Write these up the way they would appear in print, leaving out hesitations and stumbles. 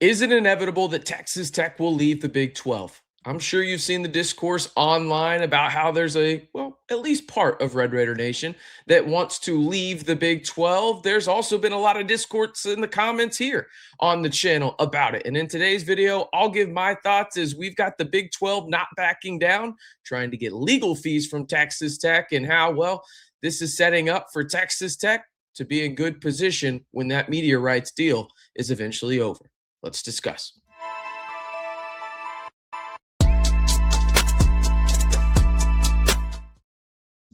Is it inevitable that Texas Tech will leave the Big 12? I'm sure you've seen the discourse online about how there's at least part of Red Raider Nation that wants to leave the Big 12. There's also been a lot of discourse in the comments here on the channel about it. And in today's video, I'll give my thoughts as we've got the Big 12 not backing down, trying to get legal fees from Texas Tech, and how, this is setting up for Texas Tech to be in good position when that media rights deal is eventually over. Let's discuss.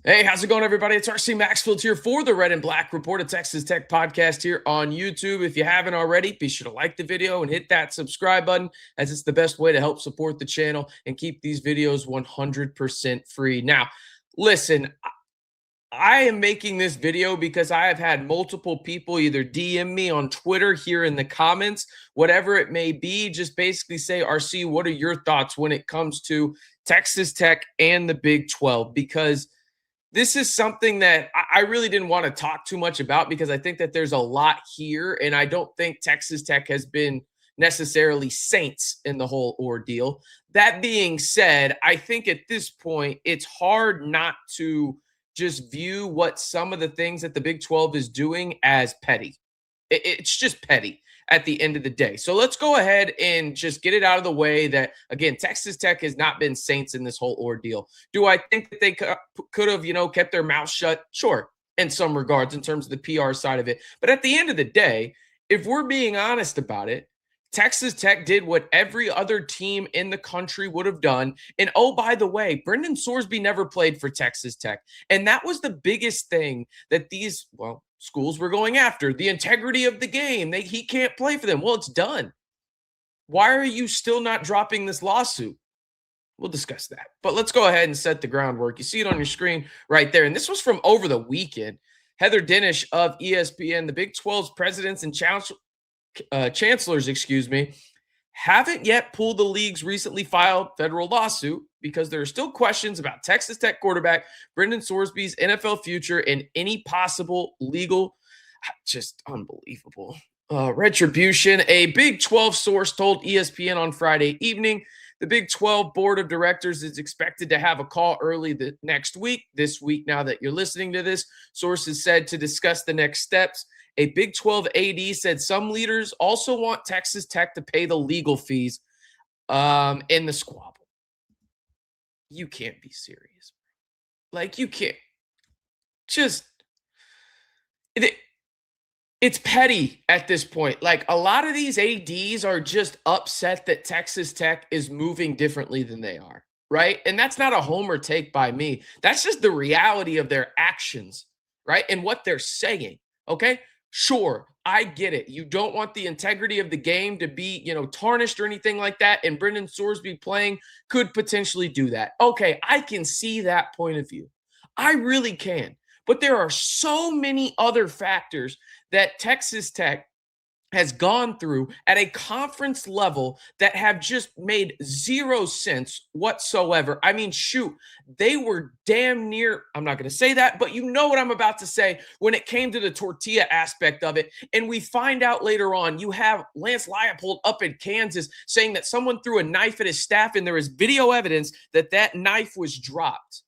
Hey, how's it going, everybody? It's RC Maxfield here for the Red and Black Report, a Texas Tech podcast here on YouTube. If you haven't already, be sure to like the video and hit that subscribe button, as it's the best way to help support the channel and keep these videos 100% free. Now, listen, I am making this video because I have had multiple people either DM me on Twitter, here in the comments, whatever it may be, just basically say, RC, what are your thoughts when it comes to Texas Tech and the Big 12? Because this is something that I really didn't want to talk too much about, because I think that there's a lot here, and I don't think Texas Tech has been necessarily saints in the whole ordeal. That being said, I think at this point, it's hard not to just view what some of the things that the Big 12 is doing as petty. It's just petty at the end of the day. So let's go ahead and just get it out of the way that, again, Texas Tech has not been saints in this whole ordeal. Do I think that they could have, kept their mouth shut? Sure, in some regards, in terms of the PR side of it. But at the end of the day, if we're being honest about it, Texas Tech did what every other team in the country would have done. And oh, by the way, Brendan Sorsby never played for Texas Tech. And that was the biggest thing that these, schools were going after. The integrity of the game. He can't play for them. Well, it's done. Why are you still not dropping this lawsuit? We'll discuss that. But let's go ahead and set the groundwork. You see it on your screen right there. And this was from over the weekend. Heather Dinnish of ESPN, the Big 12's presidents and chancellors, haven't yet pulled the league's recently filed federal lawsuit because there are still questions about Texas Tech quarterback Brendan Sorsby's NFL future and any possible legal, just unbelievable, retribution. A Big 12 source told ESPN on Friday evening the Big 12 board of directors is expected to have a call early next week. This week, now that you're listening to this, sources said to discuss the next steps. A Big 12 AD said some leaders also want Texas Tech to pay the legal fees in the squabble. You can't be serious. You can't. It's petty at this point. A lot of these ADs are just upset that Texas Tech is moving differently than they are, right? And that's not a homer take by me. That's just the reality of their actions, right? And what they're saying, okay? Sure, I get it. You don't want the integrity of the game to be, tarnished or anything like that. And Brendan Sorsby playing could potentially do that. Okay, I can see that point of view. I really can. But there are so many other factors that Texas Tech has gone through at a conference level that have just made zero sense whatsoever. I mean, shoot, they were damn near, I'm not going to say that, but you know what I'm about to say when it came to the tortilla aspect of it. And we find out later on, you have Lance Leipold up in Kansas saying that someone threw a knife at his staff, and there is video evidence that that knife was dropped.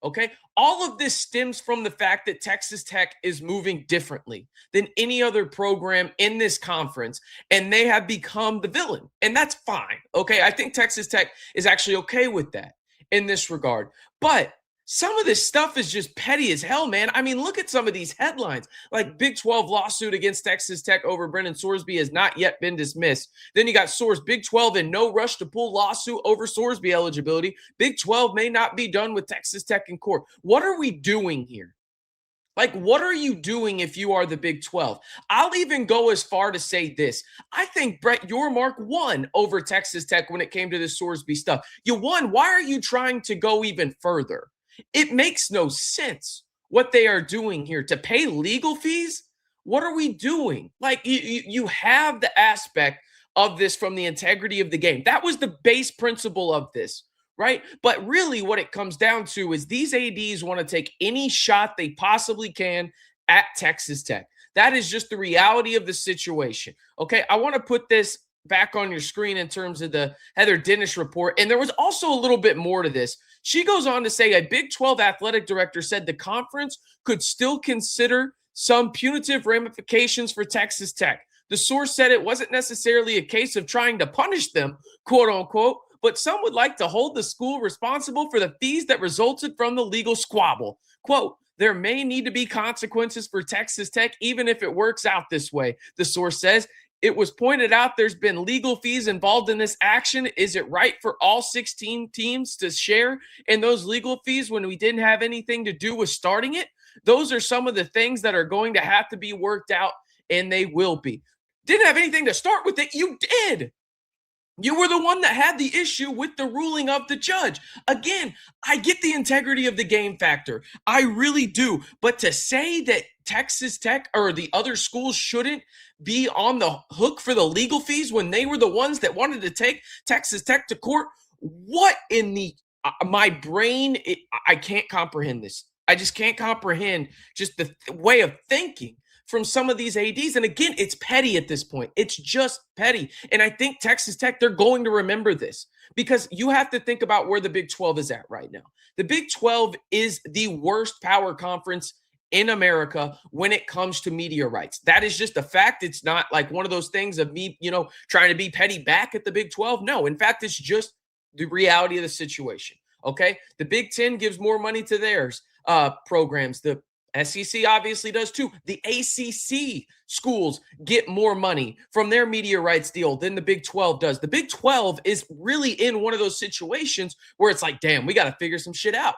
Okay, all of this stems from the fact that Texas Tech is moving differently than any other program in this conference, and they have become the villain, and that's fine. Okay, I think Texas Tech is actually okay with that in this regard, but some of this stuff is just petty as hell, man. I mean, look at some of these headlines, like Big 12 lawsuit against Texas Tech over Brendan Sorsby has not yet been dismissed. Then you got source, Big 12 in no rush to pull lawsuit over Sorsby eligibility. Big 12 may not be done with Texas Tech in court. What are we doing here? What are you doing if you are the Big 12? I'll even go as far to say this. I think, Brett Yormark won over Texas Tech when it came to this Sorsby stuff. You won. Why are you trying to go even further? It makes no sense what they are doing here. To pay legal fees? What are we doing? You have the aspect of this from the integrity of the game. That was the base principle of this, right? But really what it comes down to is these ADs want to take any shot they possibly can at Texas Tech. That is just the reality of the situation. Okay, I want to put this back on your screen in terms of the Heather Dinnish report. And there was also a little bit more to this. She goes on to say a Big 12 athletic director said the conference could still consider some punitive ramifications for Texas Tech. The source said it wasn't necessarily a case of trying to punish them, quote unquote, but some would like to hold the school responsible for the fees that resulted from the legal squabble. Quote, there may need to be consequences for Texas Tech, even if it works out this way, the source says. It was pointed out there's been legal fees involved in this action. Is it right for all 16 teams to share in those legal fees when we didn't have anything to do with starting it? Those are some of the things that are going to have to be worked out, and they will be. Didn't have anything to start with it. You did. You were the one that had the issue with the ruling of the judge. Again, I get the integrity of the game factor. I really do. But to say that Texas Tech or the other schools shouldn't be on the hook for the legal fees when they were the ones that wanted to take Texas Tech to court, what in the my brain, I can't comprehend this. I just can't comprehend just the way of thinking from some of these ADs. And again, it's petty at this point. It's just petty. And I think Texas Tech, they're going to remember this because you have to think about where the Big 12 is at right now. The Big 12 is the worst power conference in America when it comes to media rights. That is just a fact. It's not like one of those things of me, trying to be petty back at the Big 12. No, in fact, it's just the reality of the situation. Okay. The Big 10 gives more money to theirs programs. The SEC obviously does too. The ACC schools get more money from their media rights deal than the Big 12 does. The Big 12 is really in one of those situations where it's like, damn, we got to figure some shit out,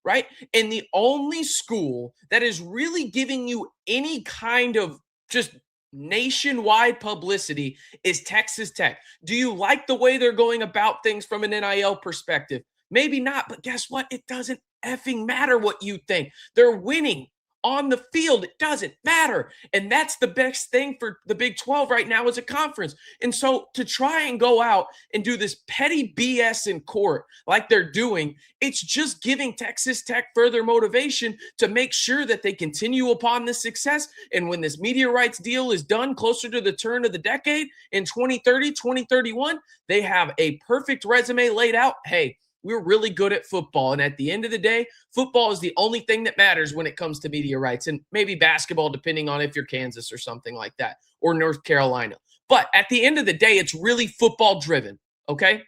right? And the only school that is really giving you any kind of just nationwide publicity is Texas Tech. Do you like the way they're going about things from an NIL perspective? Maybe not, but guess what? It doesn't effing matter what you think. They're winning on the field. It doesn't matter. And that's the best thing for the Big 12 right now as a conference. And so to try and go out and do this petty BS in court like they're doing, it's just giving Texas Tech further motivation to make sure that they continue upon this success. And when this media rights deal is done closer to the turn of the decade in 2030, 2031, they have a perfect resume laid out. Hey, we're really good at football. And at the end of the day, football is the only thing that matters when it comes to media rights, and maybe basketball, depending on if you're Kansas or something like that, or North Carolina. But at the end of the day, it's really football driven. Okay.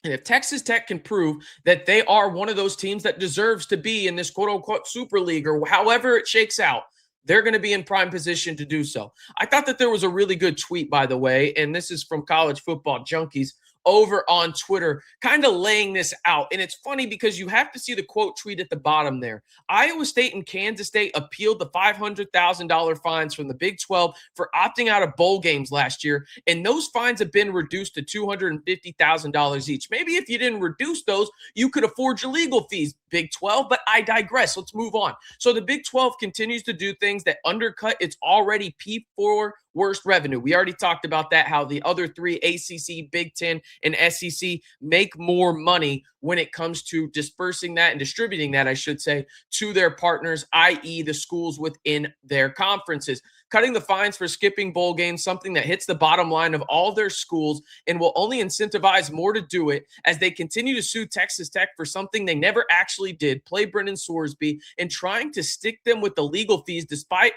And if Texas Tech can prove that they are one of those teams that deserves to be in this quote unquote Super League or however it shakes out, they're going to be in prime position to do so. I thought that there was a really good tweet, by the way, and this is from College Football Junkies over on Twitter, kind of laying this out. And it's funny because you have to see the quote tweet at the bottom there. Iowa State and Kansas State appealed the $500,000 fines from the Big 12 for opting out of bowl games last year. And those fines have been reduced to $250,000 each. Maybe if you didn't reduce those, you could afford your legal fees, Big 12, but I digress. Let's move on. So the Big 12 continues to do things that undercut its already P4 worst revenue. We already talked about that, how the other three, ACC, Big 10, and SEC, make more money when it comes to dispersing that and distributing that, I should say, to their partners, i.e. the schools within their conferences. Cutting the fines for skipping bowl games, something that hits the bottom line of all their schools and will only incentivize more to do it as they continue to sue Texas Tech for something they never actually did, play Brendan Sorsby, and trying to stick them with the legal fees despite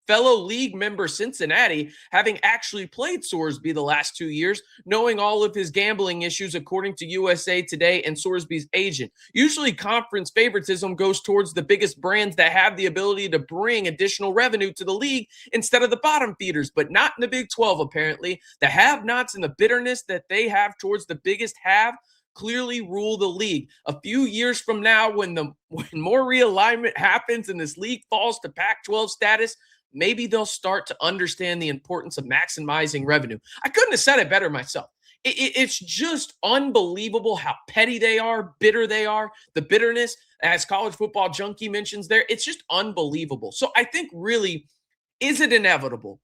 fellow league member Cincinnati having actually played Sorsby the last 2 years, knowing all of his gambling issues, according to USA Today and Sorsby's agent. Usually conference favoritism goes towards the biggest brands that have the ability to bring additional revenue to the league instead of the bottom feeders, but not in the Big 12, apparently. The have-nots and the bitterness that they have towards the biggest have clearly rule the league. A few years from now, when more realignment happens and this league falls to Pac-12 status, maybe they'll start to understand the importance of maximizing revenue. I couldn't have said it better myself. It's just unbelievable how petty they are, bitter they are. The bitterness, as College Football Junkie mentions there, it's just unbelievable. So I think really, is it inevitable?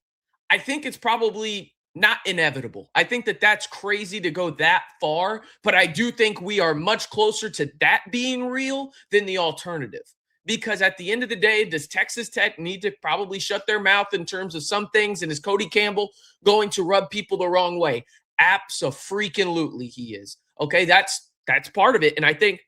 I think it's probably not inevitable. I think that that's crazy to go that far, but I do think we are much closer to that being real than the alternative. Because at the end of the day, does Texas Tech need to probably shut their mouth in terms of some things? And is Cody Campbell going to rub people the wrong way? Abso-freaking-lutely he is. Okay, that's part of it. And I think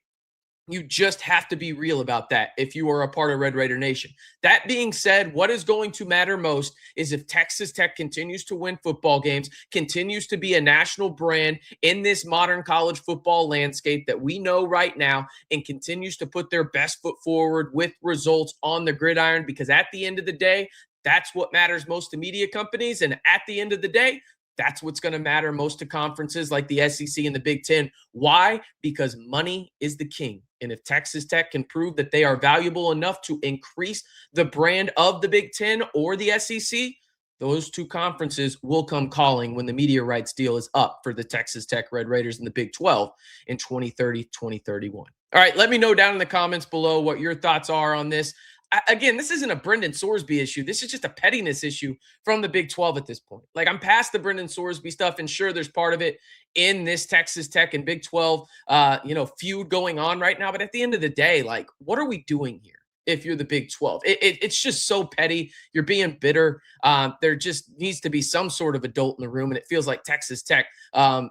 you just have to be real about that if you are a part of Red Raider Nation. That being said, what is going to matter most is if Texas Tech continues to win football games, continues to be a national brand in this modern college football landscape that we know right now, and continues to put their best foot forward with results on the gridiron, because at the end of the day, that's what matters most to media companies. And at the end of the day, that's what's going to matter most to conferences like the SEC and the Big Ten. Why? Because money is the king. And if Texas Tech can prove that they are valuable enough to increase the brand of the Big Ten or the SEC, those two conferences will come calling when the media rights deal is up for the Texas Tech Red Raiders in the Big 12 in 2030, 2031. All right, let me know down in the comments below what your thoughts are on this. Again, this isn't a Brendan Sorsby issue. This is just a pettiness issue from the Big 12 at this point. Like, I'm past the Brendan Sorsby stuff, and sure, there's part of it in this Texas Tech and Big 12, feud going on right now. But at the end of the day, like, what are we doing here? If you're the Big 12, it's just so petty. You're being bitter. There just needs to be some sort of adult in the room, and it feels like Texas Tech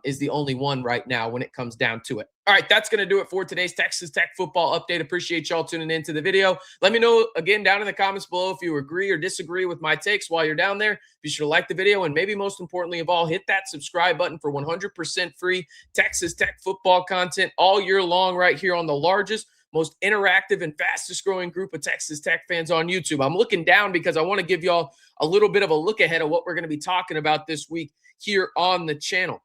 is the only one right now when it comes down to it. All right, that's going to do it for today's Texas Tech football update. Appreciate y'all tuning into the video. Let me know again down in the comments below if you agree or disagree with my takes while you're down there. Be sure to like the video, and maybe most importantly of all, hit that subscribe button for 100% free Texas Tech football content all year long right here on the largest, most interactive, and fastest growing group of Texas Tech fans on YouTube. I'm looking down because I want to give y'all a little bit of a look ahead of what we're going to be talking about this week here on the channel.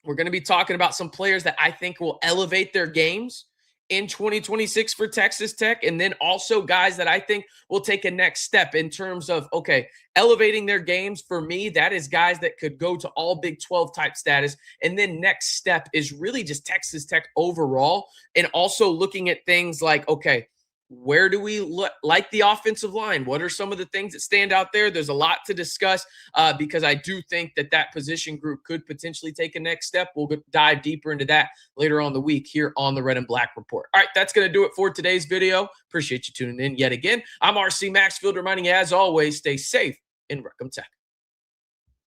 We're going to be talking about some players that I think will elevate their games in 2026 for Texas Tech, and then also guys that I think will take a next step in terms of, okay, elevating their games. For me, that is guys that could go to all Big 12 type status. And then next step is really just Texas Tech overall, and also looking at things like, okay, where do we like the offensive line? What are some of the things that stand out there? There's a lot to discuss because I do think that position group could potentially take a next step. We'll dive deeper into that later on the week here on the Red and Black Report. All right, that's going to do it for today's video. Appreciate you tuning in yet again. I'm RC Maxfield, reminding you, as always, stay safe in Reckham Tech.